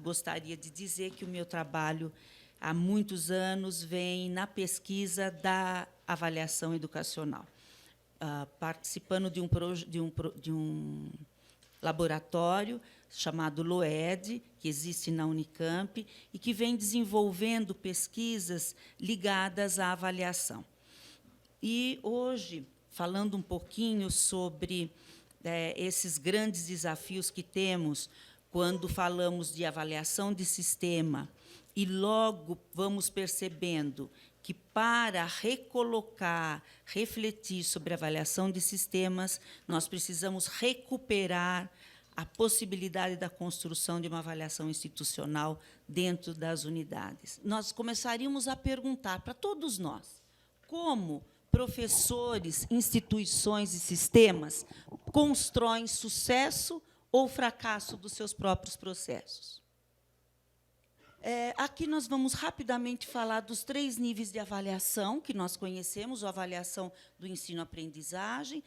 gostaria de dizer que o meu trabalho, há muitos anos, vem na pesquisa da avaliação educacional, participando de um laboratório chamado LOED, que existe na Unicamp, e que vem desenvolvendo pesquisas ligadas à avaliação. E, hoje, falando um pouquinho sobre esses grandes desafios que temos quando falamos de avaliação de sistema, e logo vamos percebendo que, para recolocar, refletir sobre a avaliação de sistemas, nós precisamos recuperar a possibilidade da construção de uma avaliação institucional dentro das unidades. Nós começaríamos a perguntar para todos nós como professores, instituições e sistemas constroem sucesso ou fracasso dos seus próprios processos. Aqui nós vamos rapidamente falar dos 3 níveis de avaliação que nós conhecemos: a avaliação do ensino-aprendizagem,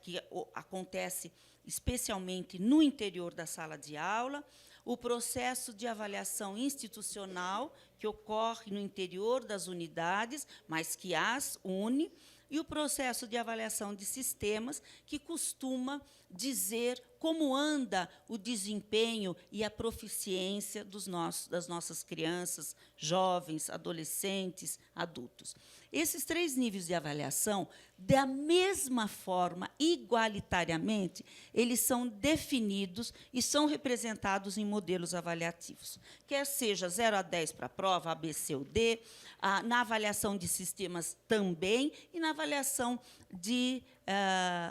que acontece especialmente no interior da sala de aula, o processo de avaliação institucional, que ocorre no interior das unidades, mas que as une, e o processo de avaliação de sistemas, que costuma dizer como anda o desempenho e a proficiência das nossas crianças, jovens, adolescentes, adultos. Esses 3 níveis de avaliação, da mesma forma, igualitariamente, eles são definidos e são representados em modelos avaliativos, quer seja 0 a 10 para a prova, A, B, C ou D, na avaliação de sistemas também, e na avaliação de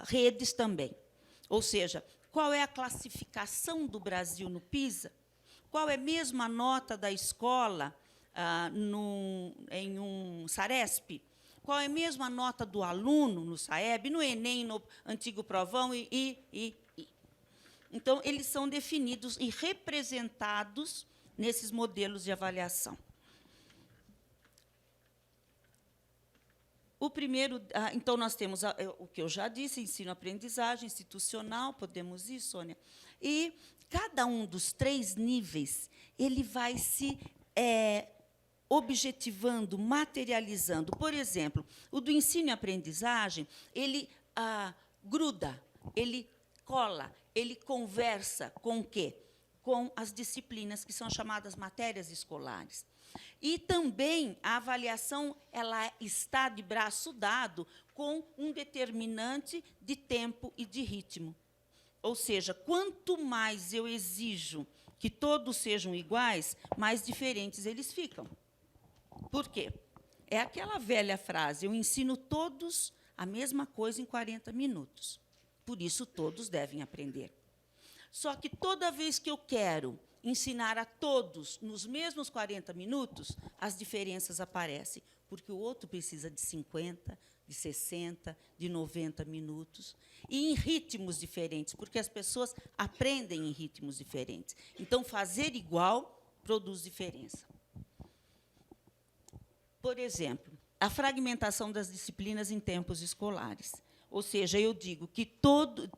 redes também. Ou seja, qual é a classificação do Brasil no PISA? Qual é mesmo a nota da escola em um SARESP? Qual é mesmo a nota do aluno no SAEB, no Enem, no antigo Provão e. Então, eles são definidos e representados nesses modelos de avaliação. O primeiro, então, nós temos o que eu já disse, ensino-aprendizagem institucional, podemos ir, Sônia? E cada um dos 3 níveis ele vai se objetivando, materializando. Por exemplo, o do ensino e aprendizagem, ele gruda, ele cola, ele conversa com o quê? Com as disciplinas que são chamadas matérias escolares. E também a avaliação ela está de braço dado com um determinante de tempo e de ritmo. Ou seja, quanto mais eu exijo que todos sejam iguais, mais diferentes eles ficam. Por quê? É aquela velha frase: eu ensino todos a mesma coisa em 40 minutos. Por isso, todos devem aprender. Só que, toda vez que eu quero ensinar a todos nos mesmos 40 minutos, as diferenças aparecem, porque o outro precisa de 50, de 60, de 90 minutos, e em ritmos diferentes, porque as pessoas aprendem em ritmos diferentes. Então, fazer igual produz diferença. Por exemplo, a fragmentação das disciplinas em tempos escolares. Ou seja, eu digo que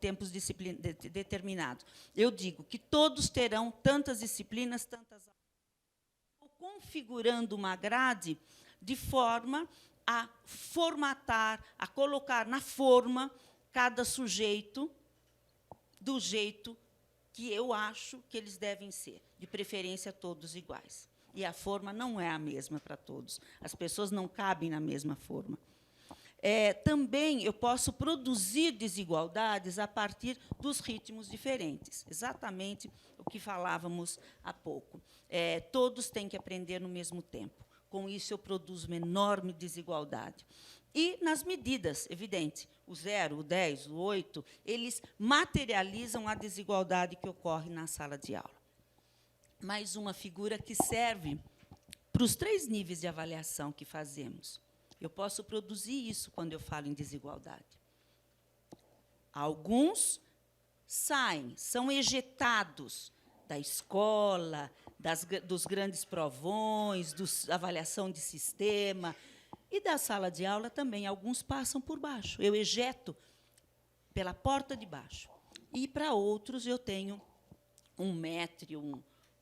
tempos determinados, eu digo que todos terão tantas disciplinas, tantas aulas. Configurando uma grade de forma a formatar, a colocar na forma cada sujeito do jeito que eu acho que eles devem ser, de preferência todos iguais. E a forma não é a mesma para todos. As pessoas não cabem na mesma forma. Também eu posso produzir desigualdades a partir dos ritmos diferentes, exatamente o que falávamos há pouco. Todos têm que aprender no mesmo tempo. Com isso, eu produzo uma enorme desigualdade. E, nas medidas, evidente, o 0, o 10, o 8, eles materializam a desigualdade que ocorre na sala de aula. Mais uma figura que serve para os 3 níveis de avaliação que fazemos. Eu posso produzir isso quando eu falo em desigualdade. Alguns saem, são ejetados da escola, dos grandes provões, da avaliação de sistema, e da sala de aula também. Alguns passam por baixo. Eu ejeto pela porta de baixo. E, para outros, eu tenho um maître,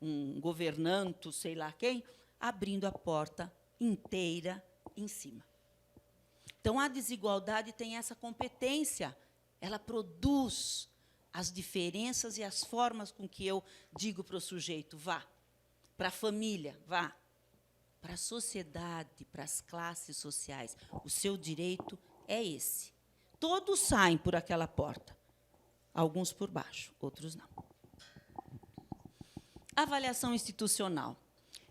um governanto, sei lá quem, abrindo a porta inteira em cima. Então, a desigualdade tem essa competência, ela produz as diferenças e as formas com que eu digo para o sujeito, vá, para a família, vá, para a sociedade, para as classes sociais. O seu direito é esse. Todos saem por aquela porta, alguns por baixo, outros não. Avaliação institucional.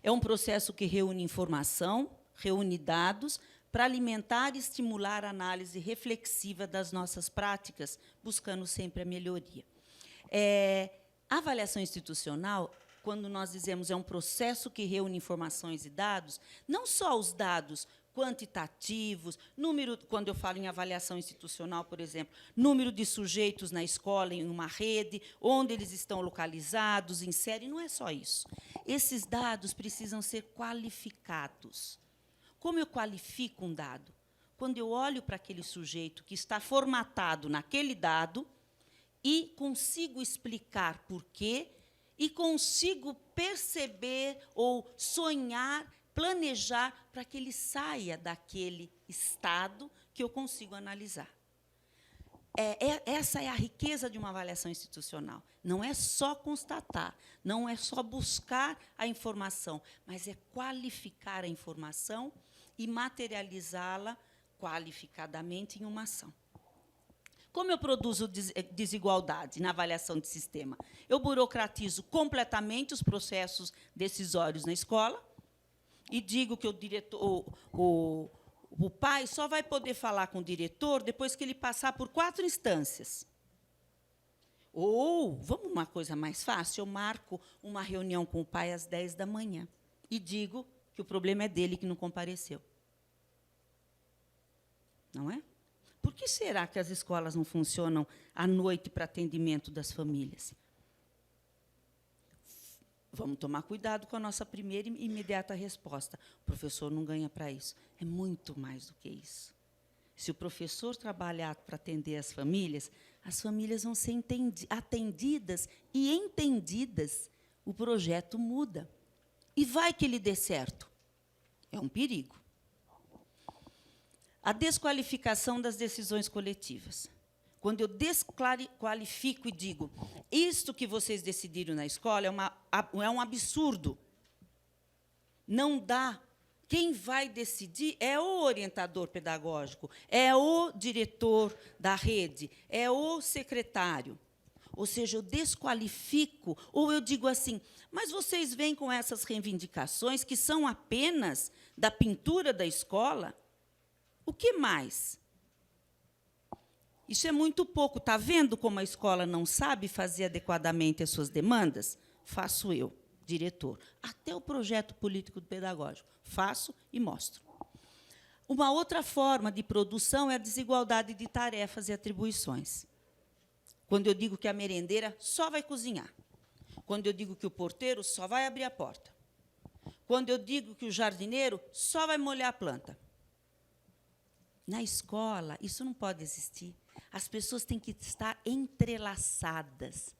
É um processo que reúne informação, reúne dados, para alimentar e estimular a análise reflexiva das nossas práticas, buscando sempre a melhoria. A avaliação institucional, quando nós dizemos é um processo que reúne informações e dados, não só os dados quantitativos, quando eu falo em avaliação institucional, por exemplo, número de sujeitos na escola, em uma rede, onde eles estão localizados, em série, não é só isso. Esses dados precisam ser qualificados. Como eu qualifico um dado? Quando eu olho para aquele sujeito que está formatado naquele dado e consigo explicar por quê e consigo perceber ou sonhar, planejar para que ele saia daquele estado que eu consigo analisar. Essa é a riqueza de uma avaliação institucional. Não é só constatar, não é só buscar a informação, mas é qualificar a informação e materializá-la qualificadamente em uma ação. Como eu produzo desigualdade na avaliação de sistema? Eu burocratizo completamente os processos decisórios na escola e digo que o pai só vai poder falar com o diretor depois que ele passar por 4 instâncias. Ou, vamos uma coisa mais fácil, eu marco uma reunião com o pai às 10 da manhã e digo que o problema é dele que não compareceu. Não é? Por que será que as escolas não funcionam à noite para atendimento das famílias? Vamos tomar cuidado com a nossa primeira e imediata resposta. O professor não ganha para isso. É muito mais do que isso. Se o professor trabalhar para atender as famílias vão ser atendidas e entendidas. O projeto muda. E vai que ele dê certo. É um perigo. A desqualificação das decisões coletivas. Quando eu desqualifico e digo, isto que vocês decidiram na escola é um absurdo. Não dá. Quem vai decidir é o orientador pedagógico, é o diretor da rede, é o secretário. Ou seja, eu desqualifico, ou eu digo assim, mas vocês vêm com essas reivindicações que são apenas da pintura da escola? O que mais? Isso é muito pouco. Está vendo como a escola não sabe fazer adequadamente as suas demandas? Faço eu, diretor. Até o projeto político-pedagógico. Faço e mostro. Uma outra forma de produção é a desigualdade de tarefas e atribuições. Quando eu digo que a merendeira só vai cozinhar. Quando eu digo que o porteiro só vai abrir a porta. Quando eu digo que o jardineiro só vai molhar a planta. Na escola, isso não pode existir. As pessoas têm que estar entrelaçadas.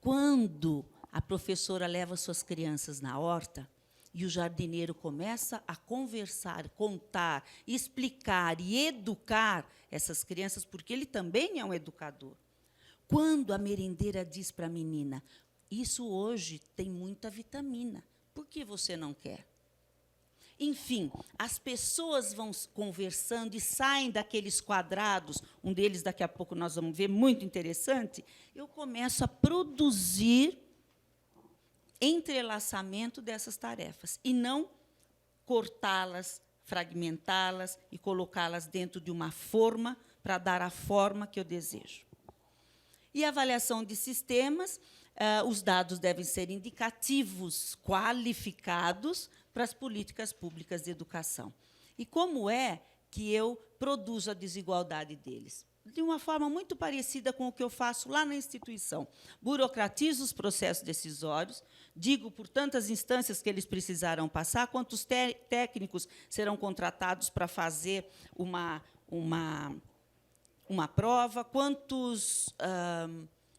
Quando a professora leva suas crianças na horta e o jardineiro começa a conversar, contar, explicar e educar essas crianças, porque ele também é um educador. Quando a merendeira diz para a menina, isso hoje tem muita vitamina, por que você não quer? Enfim, as pessoas vão conversando e saem daqueles quadrados, um deles daqui a pouco nós vamos ver, muito interessante, eu começo a produzir entrelaçamento dessas tarefas, e não cortá-las, fragmentá-las e colocá-las dentro de uma forma para dar a forma que eu desejo. E a avaliação de sistemas, os dados devem ser indicativos, qualificados, para as políticas públicas de educação. E como é que eu produzo a desigualdade deles? De uma forma muito parecida com o que eu faço lá na instituição. Burocratizo os processos decisórios, digo por tantas instâncias que eles precisarão passar, quantos técnicos serão contratados para fazer uma prova, quantos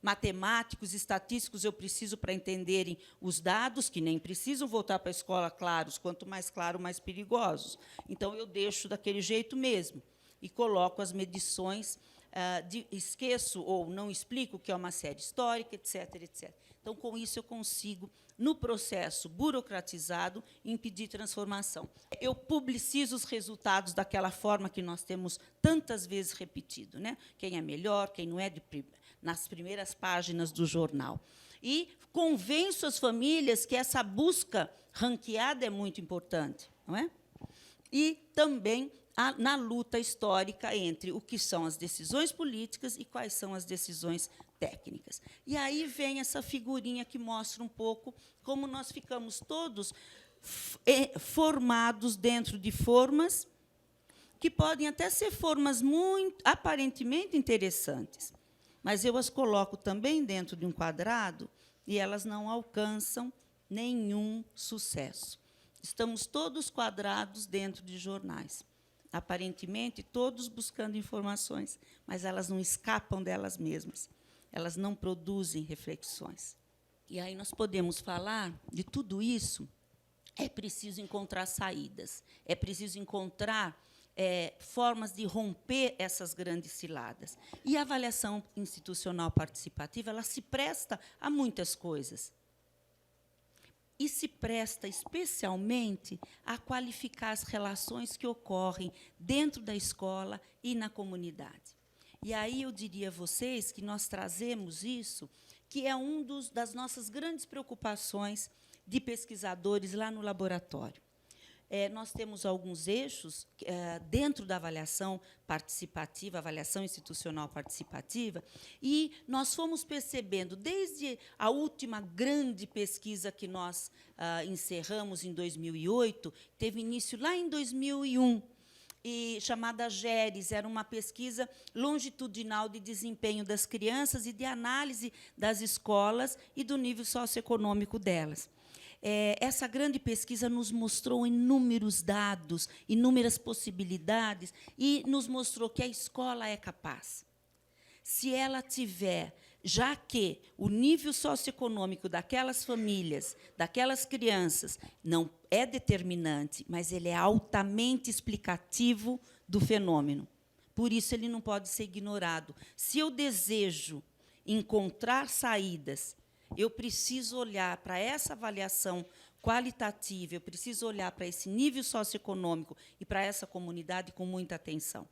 matemáticos, estatísticos eu preciso para entenderem os dados, que nem precisam voltar para a escola claros, quanto mais claro, mais perigosos. Então, eu deixo daquele jeito mesmo e coloco as medições, esqueço ou não explico o que é uma série histórica, etc., etc. Então, com isso, eu consigo, no processo burocratizado, impedir transformação. Eu publicizo os resultados daquela forma que nós temos tantas vezes repetido, né? Quem é melhor, quem não é, nas primeiras páginas do jornal. E convenço as famílias que essa busca ranqueada é muito importante, não é? E também na luta histórica entre o que são as decisões políticas e quais são as decisões técnicas. E aí vem essa figurinha que mostra um pouco como nós ficamos todos formados dentro de formas que podem até ser formas muito aparentemente interessantes, mas eu as coloco também dentro de um quadrado e elas não alcançam nenhum sucesso. Estamos todos quadrados dentro de jornais, aparentemente todos buscando informações, mas elas não escapam delas mesmas, elas não produzem reflexões. E aí nós podemos falar de tudo isso, é preciso encontrar saídas, é preciso encontrar formas de romper essas grandes ciladas. E a avaliação institucional participativa ela se presta a muitas coisas. E se presta especialmente a qualificar as relações que ocorrem dentro da escola e na comunidade. E aí eu diria a vocês que nós trazemos isso, que é das nossas grandes preocupações de pesquisadores lá no laboratório. Nós temos alguns eixos dentro da avaliação participativa, avaliação institucional participativa, e nós fomos percebendo, desde a última grande pesquisa que nós encerramos em 2008, teve início lá em 2001, e chamada GERES, era uma pesquisa longitudinal de desempenho das crianças e de análise das escolas e do nível socioeconômico delas. Essa grande pesquisa nos mostrou inúmeros dados, inúmeras possibilidades, e nos mostrou que a escola é capaz. Se ela tiver, já que o nível socioeconômico daquelas famílias, daquelas crianças, não é determinante, mas ele é altamente explicativo do fenômeno. Por isso, ele não pode ser ignorado. Se eu desejo encontrar saídas, eu preciso olhar para essa avaliação qualitativa, eu preciso olhar para esse nível socioeconômico e para essa comunidade com muita atenção.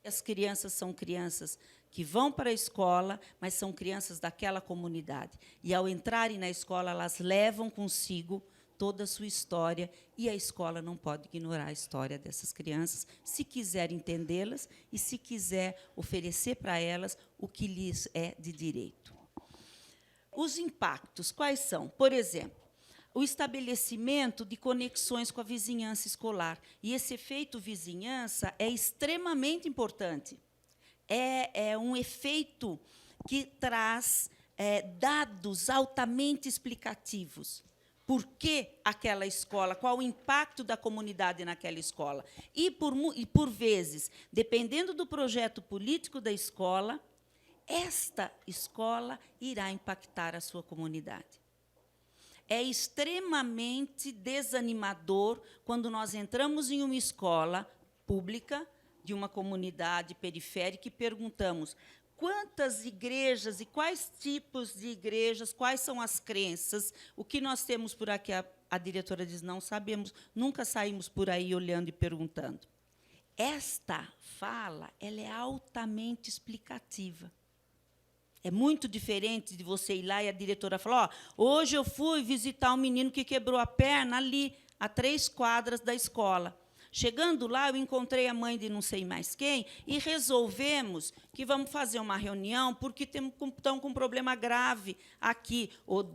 As crianças são crianças que vão para a escola, mas são crianças daquela comunidade. E, ao entrarem na escola, elas levam consigo toda a sua história, e a escola não pode ignorar a história dessas crianças, se quiser entendê-las e se quiser oferecer para elas o que lhes é de direito. Os impactos, quais são? Por exemplo, o estabelecimento de conexões com a vizinhança escolar. E esse efeito vizinhança é extremamente importante. É um efeito que traz dados altamente explicativos. Por que aquela escola? Qual o impacto da comunidade naquela escola? E, por vezes, dependendo do projeto político da escola, esta escola irá impactar a sua comunidade. É extremamente desanimador quando nós entramos em uma escola pública de uma comunidade periférica e perguntamos quantas igrejas e quais tipos de igrejas, quais são as crenças, o que nós temos por aqui. A diretora diz, não sabemos, nunca saímos por aí olhando e perguntando. Esta fala ela é altamente explicativa. É muito diferente de você ir lá e a diretora falar, hoje eu fui visitar um menino que quebrou a perna ali, a 3 quadras da escola. Chegando lá, eu encontrei a mãe de não sei mais quem e resolvemos que vamos fazer uma reunião porque estão com um problema grave aqui, ou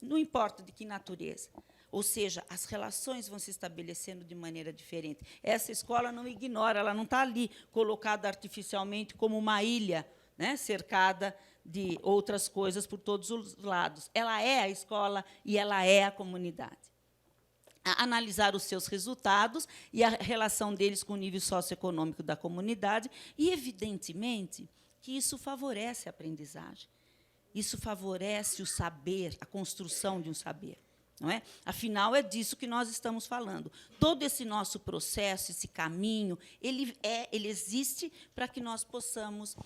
não importa de que natureza. Ou seja, as relações vão se estabelecendo de maneira diferente. Essa escola não ignora, ela não está ali colocada artificialmente como uma ilha, né, cercada de outras coisas por todos os lados. Ela é a escola e ela é a comunidade. Analisar os seus resultados e a relação deles com o nível socioeconômico da comunidade, e, evidentemente, que isso favorece a aprendizagem. isso favorece o saber, a construção de um saber. Não é? Afinal, é disso que nós estamos falando. Todo esse nosso processo, esse caminho, ele existe para que nós possamos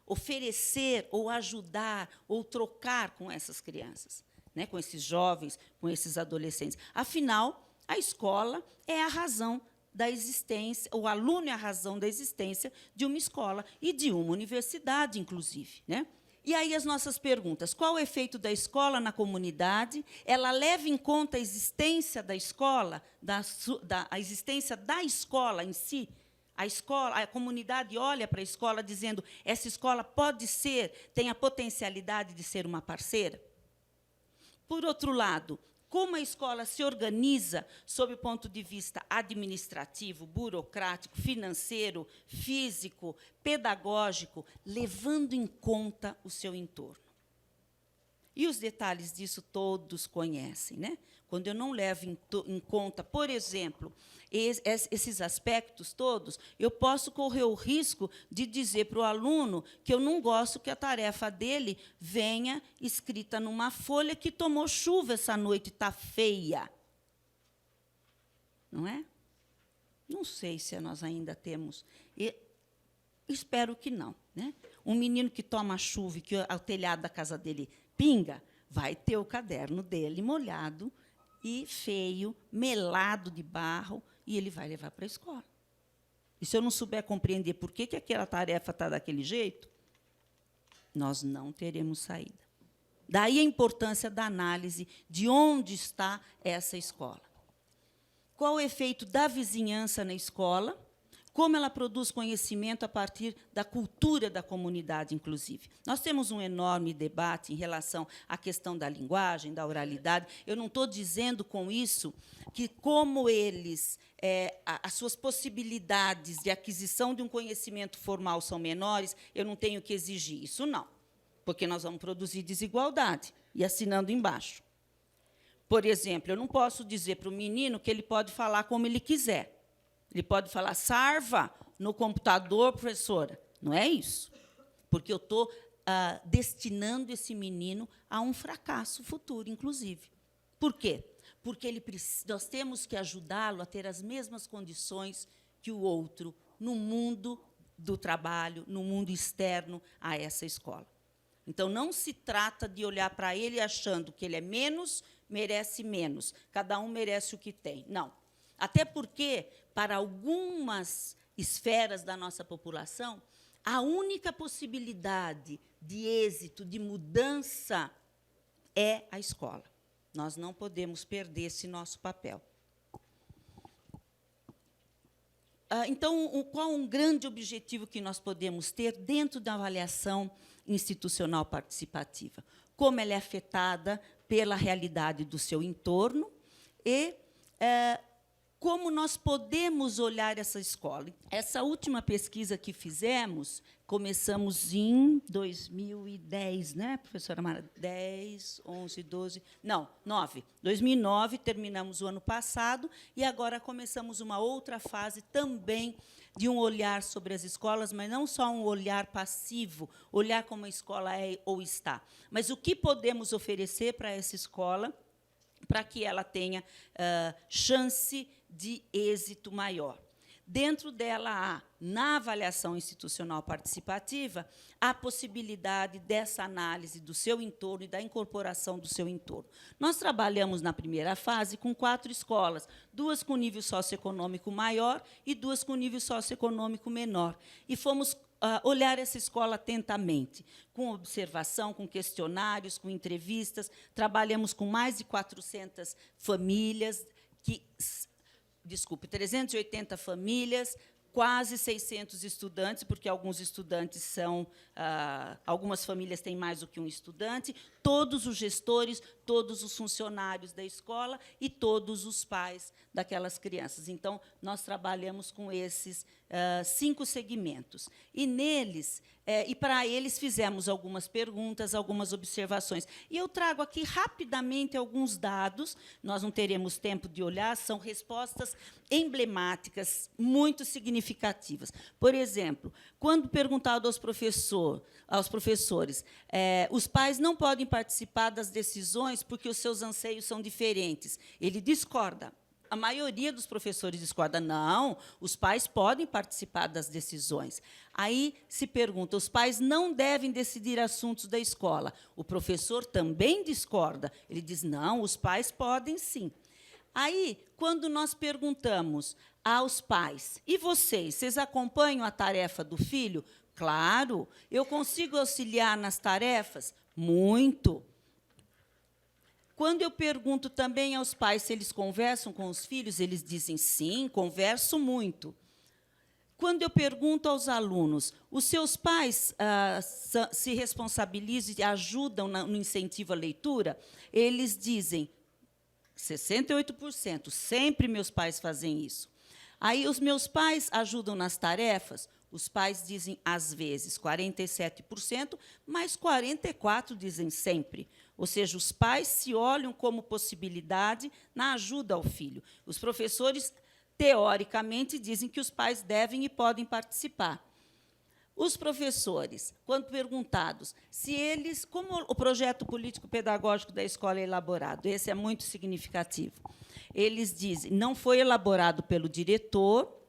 oferecer, ou ajudar, ou trocar com essas crianças, né? Com esses jovens, com esses adolescentes. Afinal, a escola é a razão da existência, o aluno é a razão da existência de uma escola e de uma universidade, inclusive, né? E aí as nossas perguntas: qual o efeito da escola na comunidade? Ela leva em conta a existência da escola, a existência da escola em si? A comunidade olha para a escola dizendo: essa escola pode ser, tem a potencialidade de ser uma parceira? Por outro lado, como a escola se organiza sob o ponto de vista administrativo, burocrático, financeiro, físico, pedagógico, levando em conta o seu entorno. E os detalhes disso todos conhecem, né? Quando eu não levo em conta, por exemplo, esses aspectos todos, eu posso correr o risco de dizer para o aluno que eu não gosto que a tarefa dele venha escrita numa folha que tomou chuva essa noite, está feia. Não é? Não sei se nós ainda temos. Espero que não. Né? Um menino que toma chuva e que o telhado da casa dele pinga, vai ter o caderno dele molhado e feio, melado de barro, e ele vai levar para a escola. E se eu não souber compreender por que aquela tarefa está daquele jeito, nós não teremos saída. Daí a importância da análise de onde está essa escola. Qual o efeito da vizinhança na escola? Como ela produz conhecimento a partir da cultura da comunidade, inclusive. Nós temos um enorme debate em relação à questão da linguagem, da oralidade. Eu não estou dizendo com isso que, como eles, as suas possibilidades de aquisição de um conhecimento formal são menores, eu não tenho que exigir isso, não, porque nós vamos produzir desigualdade, e assinando embaixo. Por exemplo, eu não posso dizer para o menino que ele pode falar como ele quiser. Ele pode falar: sarva no computador, professora. Não é isso. Porque eu estou destinando esse menino a um fracasso futuro, inclusive. Por quê? Porque nós temos que ajudá-lo a ter as mesmas condições que o outro no mundo do trabalho, no mundo externo a essa escola. Então, não se trata de olhar para ele achando que ele é menos, merece menos, cada um merece o que tem. Não. Até porque, para algumas esferas da nossa população, a única possibilidade de êxito, de mudança, é a escola. Nós não podemos perder esse nosso papel. Então, qual um grande objetivo que nós podemos ter dentro da avaliação institucional participativa? Como ela é afetada pela realidade do seu entorno e como nós podemos olhar essa escola. Essa última pesquisa que fizemos, começamos em 2010, né, professora Mara? 10, 11, 12... Não, 9. 2009, terminamos o ano passado, e agora começamos uma outra fase também de um olhar sobre as escolas, mas não só um olhar passivo, olhar como a escola é ou está, mas o que podemos oferecer para essa escola para que ela tenha chance de êxito maior. Dentro dela há, na avaliação institucional participativa, a possibilidade dessa análise do seu entorno e da incorporação do seu entorno. Nós trabalhamos, na primeira fase, com 4 escolas, 2 com nível socioeconômico maior e 2 com nível socioeconômico menor. E fomos olhar essa escola atentamente, com observação, com questionários, com entrevistas. Trabalhamos com mais de 400 famílias, 380 famílias, quase 600 estudantes, porque alguns estudantes são... algumas famílias têm mais do que um estudante, todos os gestores, todos os funcionários da escola e todos os pais daquelas crianças. Então, nós trabalhamos com esses 5 segmentos. E neles, e para eles fizemos algumas perguntas, algumas observações. E eu trago aqui rapidamente alguns dados, nós não teremos tempo de olhar, são respostas emblemáticas, muito significativas. Por exemplo, quando perguntado aos professores, os pais não podem participar das decisões porque os seus anseios são diferentes. Ele discorda. A maioria dos professores discorda. Não, os pais podem participar das decisões. Aí se pergunta, os pais não devem decidir assuntos da escola. O professor também discorda. Ele diz, não, os pais podem sim. Aí, quando nós perguntamos aos pais, e vocês acompanham a tarefa do filho? Claro. Eu consigo auxiliar nas tarefas? Muito. Quando eu pergunto também aos pais se eles conversam com os filhos, eles dizem, sim, converso muito. Quando eu pergunto aos alunos, os seus pais se responsabilizam e ajudam no incentivo à leitura, eles dizem, 68%, sempre meus pais fazem isso. Aí, os meus pais ajudam nas tarefas? Os pais dizem, às vezes, 47%, mas 44% dizem sempre. Ou seja, os pais se olham como possibilidade na ajuda ao filho. Os professores, teoricamente, dizem que os pais devem e podem participar. Os professores, quando perguntados se eles, como o projeto político-pedagógico da escola é elaborado, esse é muito significativo, eles dizem, não foi elaborado pelo diretor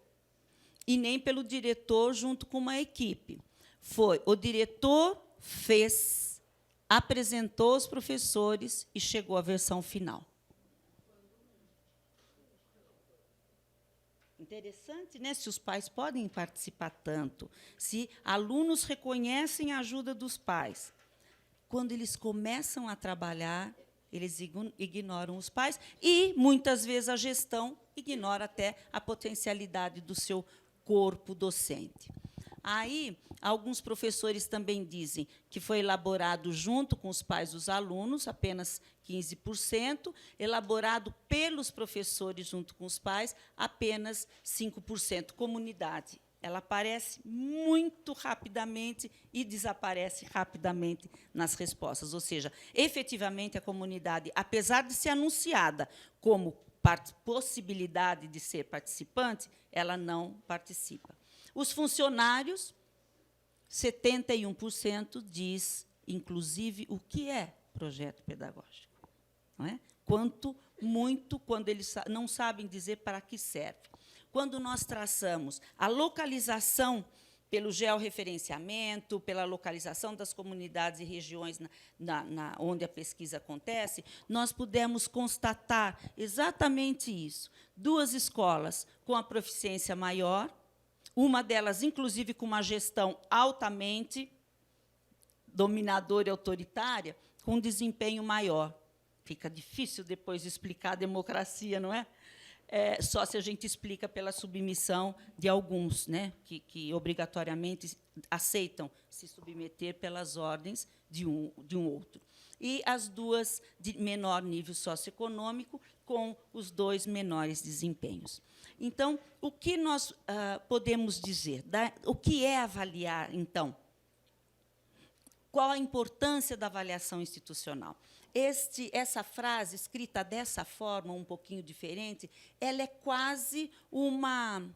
e nem pelo diretor junto com uma equipe. Foi o diretor fez, apresentou aos professores e chegou à versão final. Interessante, né? Se os pais podem participar tanto, se alunos reconhecem a ajuda dos pais. Quando eles começam a trabalhar, eles ignoram os pais e, muitas vezes, a gestão ignora até a potencialidade do seu corpo docente. Aí, alguns professores também dizem que foi elaborado junto com os pais dos alunos, apenas 15%, elaborado pelos professores junto com os pais, apenas 5%. Comunidade, ela aparece muito rapidamente e desaparece rapidamente nas respostas. Ou seja, efetivamente, a comunidade, apesar de ser anunciada como possibilidade de ser participante, ela não participa. Os funcionários, 71% diz, inclusive, o que é projeto pedagógico. Não é? Quando eles não sabem dizer para que serve. Quando nós traçamos a localização pelo georreferenciamento, pela localização das comunidades e regiões onde a pesquisa acontece, nós pudemos constatar exatamente isso. 2 escolas com a proficiência maior, uma delas, inclusive, com uma gestão altamente dominadora e autoritária, com um desempenho maior. Fica difícil depois de explicar a democracia, não é? Só se a gente explica pela submissão de alguns, né, que obrigatoriamente aceitam se submeter pelas ordens de um outro. E as 2 de menor nível socioeconômico, com os 2 menores desempenhos. Então, o que nós podemos dizer? O que é avaliar, então? Qual a importância da avaliação institucional? Essa frase, escrita dessa forma, um pouquinho diferente, ela é quase uma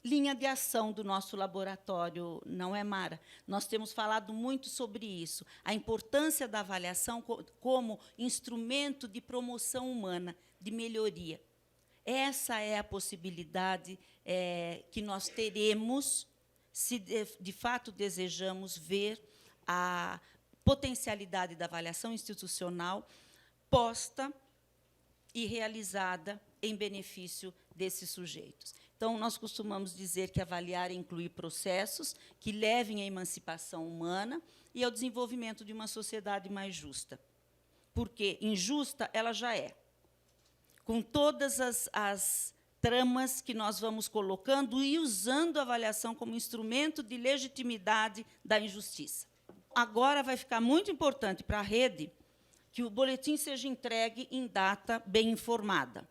linha de ação do nosso laboratório, não é, Mara? Nós temos falado muito sobre isso, a importância da avaliação como instrumento de promoção humana, de melhoria. Essa é a possibilidade que nós teremos, se de fato desejamos ver a potencialidade da avaliação institucional posta e realizada em benefício desses sujeitos. Então, nós costumamos dizer que avaliar é incluir processos que levem à emancipação humana e ao desenvolvimento de uma sociedade mais justa. Porque injusta ela já é. Com todas as tramas que nós vamos colocando e usando a avaliação como instrumento de legitimidade da injustiça. Agora vai ficar muito importante para a rede que o boletim seja entregue em data bem informada.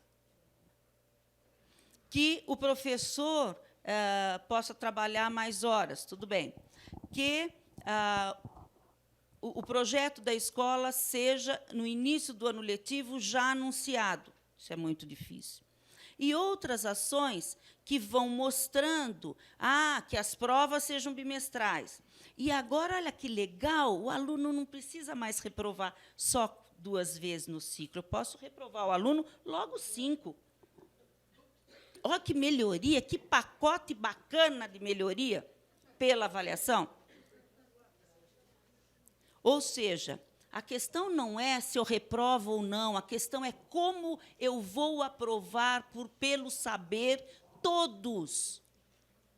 Que o professor possa trabalhar mais horas, tudo bem. Que o projeto da escola seja, no início do ano letivo, já anunciado. Isso é muito difícil. E outras ações que vão mostrando que as provas sejam bimestrais. E agora, olha que legal, o aluno não precisa mais reprovar só 2 vezes no ciclo. Eu posso reprovar o aluno logo 5. Olha que melhoria, que pacote bacana de melhoria pela avaliação. Ou seja, a questão não é se eu reprovo ou não, a questão é como eu vou aprovar pelo saber todos.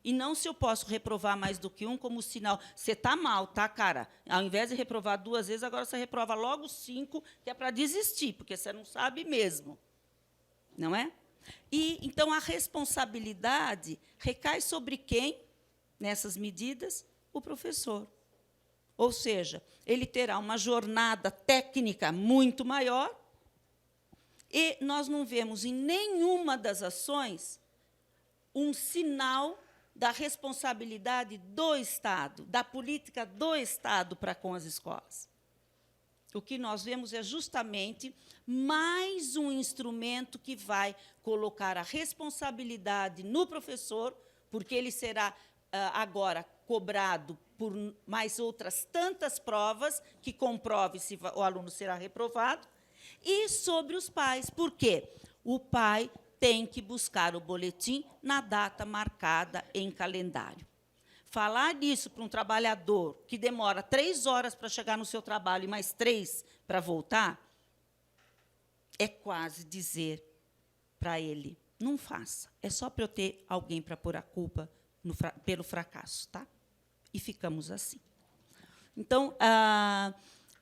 E não se eu posso reprovar mais do que um como sinal. Você está mal, tá, cara? Ao invés de reprovar 2 vezes, agora você reprova logo 5, que é para desistir, porque você não sabe mesmo. Não é? E, então, a responsabilidade recai sobre quem, nessas medidas? O professor. Ou seja, ele terá uma jornada técnica muito maior e nós não vemos em nenhuma das ações um sinal da responsabilidade do Estado, da política do Estado para com as escolas. O que nós vemos é justamente mais um instrumento que vai colocar a responsabilidade no professor, porque ele será agora cobrado por mais outras tantas provas que comprove se o aluno será reprovado, e sobre os pais. Por quê? O pai tem que buscar o boletim na data marcada em calendário. Falar nisso para um trabalhador que demora 3 horas para chegar no seu trabalho e mais 3 para voltar, é quase dizer para ele, não faça, é só para eu ter alguém para pôr a culpa pelo fracasso. Tá? E ficamos assim. Então,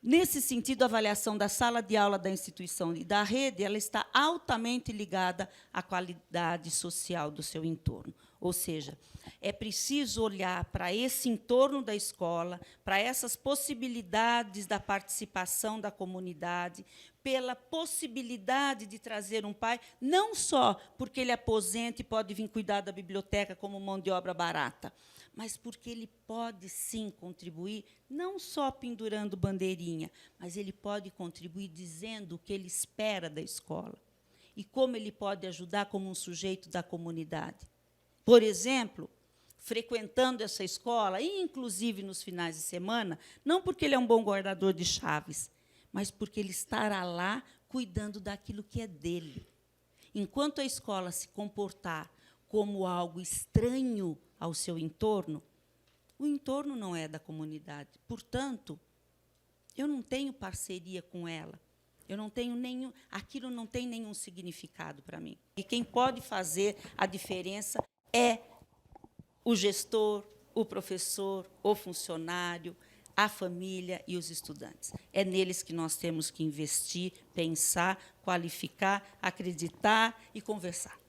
nesse sentido, a avaliação da sala de aula da instituição e da rede ela está altamente ligada à qualidade social do seu entorno. Ou seja, é preciso olhar para esse entorno da escola, para essas possibilidades da participação da comunidade, pela possibilidade de trazer um pai, não só porque ele é aposenta e pode vir cuidar da biblioteca como mão de obra barata, mas porque ele pode, sim, contribuir, não só pendurando bandeirinha, mas ele pode contribuir dizendo o que ele espera da escola e como ele pode ajudar como um sujeito da comunidade. Por exemplo, frequentando essa escola, inclusive nos finais de semana, não porque ele é um bom guardador de chaves, mas porque ele estará lá cuidando daquilo que é dele. Enquanto a escola se comportar como algo estranho ao seu entorno, o entorno não é da comunidade. Portanto, eu não tenho parceria com ela. Eu não tenho aquilo não tem nenhum significado para mim. E quem pode fazer a diferença é o gestor, o professor, o funcionário, a família e os estudantes. É neles que nós temos que investir, pensar, qualificar, acreditar e conversar.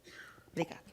Obrigada.